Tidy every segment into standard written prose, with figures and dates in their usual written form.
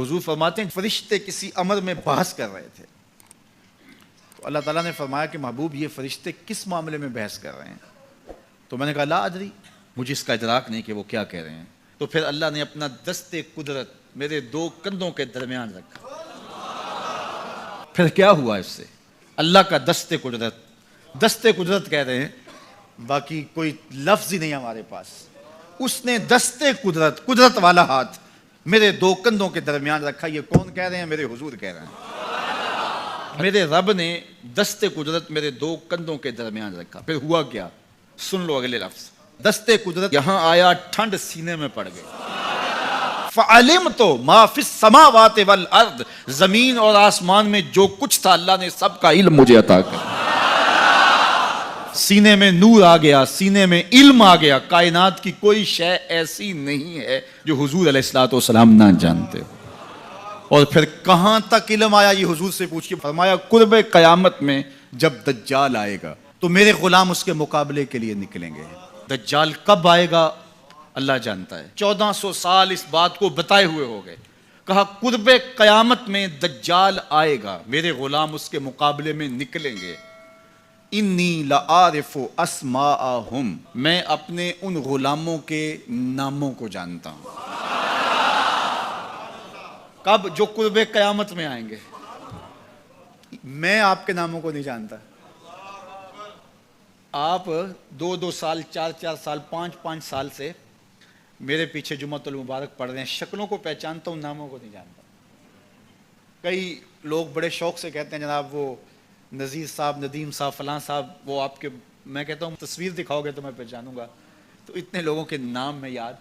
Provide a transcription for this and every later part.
हुजूर फरमाते हैं फरिश्ते किसी अमर में बहस कर रहे थे, तो अल्लाह ताला ने फरमाया कि महबूब ये फरिश्ते किस मामले में बहस कर रहे हैं? तो मैंने कहा ला अदरी, मुझे इसका इदराक नहीं कि वो क्या कह रहे हैं। तो फिर अल्लाह ने अपना दस्ते कुदरत मेरे दो कंधों के दरमियान रखा। फिर क्या हुआ इससे? अल्लाह का दस्ते कुदरत कह रहे हैं, बाकी कोई लफ्ज ही नहीं हमारे पास। उसने दस्ते कुदरत वाला हाथ मेरे दो कंधों के दरमियान रखा। ये कौन कह रहे हैं? मेरे हुजूर कह रहे हैं। मेरे रब ने दस्ते कुदरत मेरे दो कंधों के दरमियान रखा। फिर हुआ क्या? सुन लो अगले लफ्ज। दस्ते कुदरत यहां आया, ठंड सीने में पड़ गई। फ़अलिम तो माफिस समावात वल अर्द, जमीन और आसमान में जो कुछ था अल्लाह ने सबका इल्म मुझे अता कर। सीने में नूर आ गया, सीने में इल्म आ गया। कायनात की कोई शय ऐसी नहीं है जो हुजूर अलैहिस्सलातु वस्सलाम ना जानते। और फिर कहां तक इल्म आया ये हुजूर से पूछ के फरमाया कुर्बे कयामत में जब दज्जाल आएगा तो मेरे गुलाम उसके मुकाबले के लिए निकलेंगे। दज्जाल कब आएगा अल्लाह जानता है। 1400 साल इस बात को बताए हुए हो गए। कहा कुर्बे कयामत में दज्जाल आएगा, मेरे गुलाम उसके मुकाबले में निकलेंगे। इन्नी लआरिफु अस्माअहुम, मैं अपने उन गुलामों के नामों को जानता हूं। कब? जो कुर्बे कयामत में आएंगे। मैं आपके नामों को नहीं जानता। आप 2-2 साल, 4-4 साल, 5-5 साल से मेरे पीछे जुम्मतुल मुबारक पढ़ रहे हैं। शक्लों को पहचानता हूं, नामों को नहीं जानता। कई लोग बड़े शौक से कहते हैं जनाब वो नज़ीर साहब, नदीम साहब, फलां साहब, वो आपके, मैं कहता हूँ तस्वीर दिखाओगे तो मैं पहचानूंगा। तो इतने लोगों के नाम मैं याद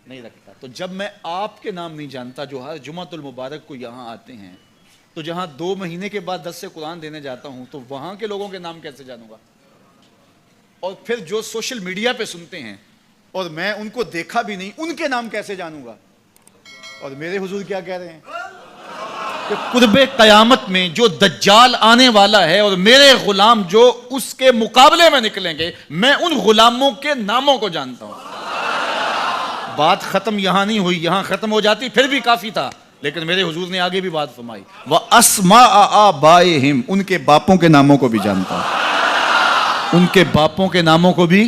नहीं रखता। तो जब मैं आपके नाम नहीं जानता जो हर जुम्मतुल मुबारक को यहाँ आते हैं, तो जहाँ 2 महीने के बाद 10 से कुरान देने जाता हूँ, तो वहाँ के लोगों के नाम कैसे जानूंगा? और फिर जो सोशल मीडिया पे सुनते हैं और मैं उनको देखा भी नहीं, उनके नाम कैसे जानूंगा? और मेरे हुजूर क्या कह रहे हैं कि कुर्बे कयामत में जो दज्जाल आने वाला है और मेरे गुलाम जो उसके मुकाबले में निकलेंगे, मैं उन गुलामों के नामों को जानता हूं। बात खत्म यहां नहीं हुई, यहां खत्म हो जाती फिर भी काफी था, लेकिन मेरे हुजूर ने आगे भी बात फरमाई। वह अस्मा आबाइहिम, उनके बापों के नामों को भी जानता हूं। उनके बापों के नामों को भी।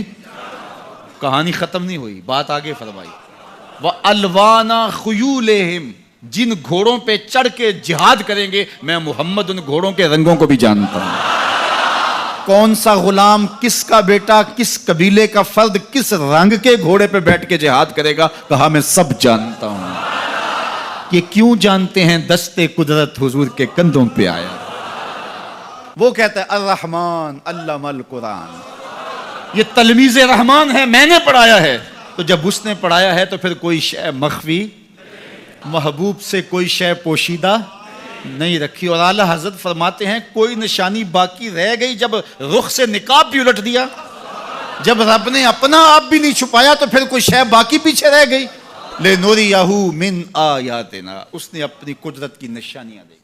कहानी खत्म नहीं हुई, बात आगे फरमाई। वह अलवाना खुयूलेहिम, जिन घोड़ों पे चढ़ के जिहाद करेंगे, मैं मोहम्मद उन घोड़ों के रंगों को भी जानता हूं। कौन सा गुलाम, किसका बेटा, किस कबीले का फर्द किस रंग के घोड़े पे बैठ के जिहाद करेगा, कहा मैं सब जानता हूं। ये क्यों जानते हैं? दस्ते कुदरत हुजूर के कंधों पे आया। वो कहता है अर्रहमान अल्लमल कुरान, ये तलमीज़े रहमान है, मैंने पढ़ाया है। तो जब उसने पढ़ाया है तो फिर कोई शय मख्फी, महबूब से कोई शय पोशीदा नहीं रखी। और आला हजरत फरमाते हैं कोई निशानी बाकी रह गई जब रुख से निकाब भी उलट दिया, जब रब ने अपना आप भी नहीं छुपाया, तो फिर कोई शय बाकी पीछे रह गई। ले नूरियहू मिन आयातिना, उसने अपनी कुदरत की निशानियां दी।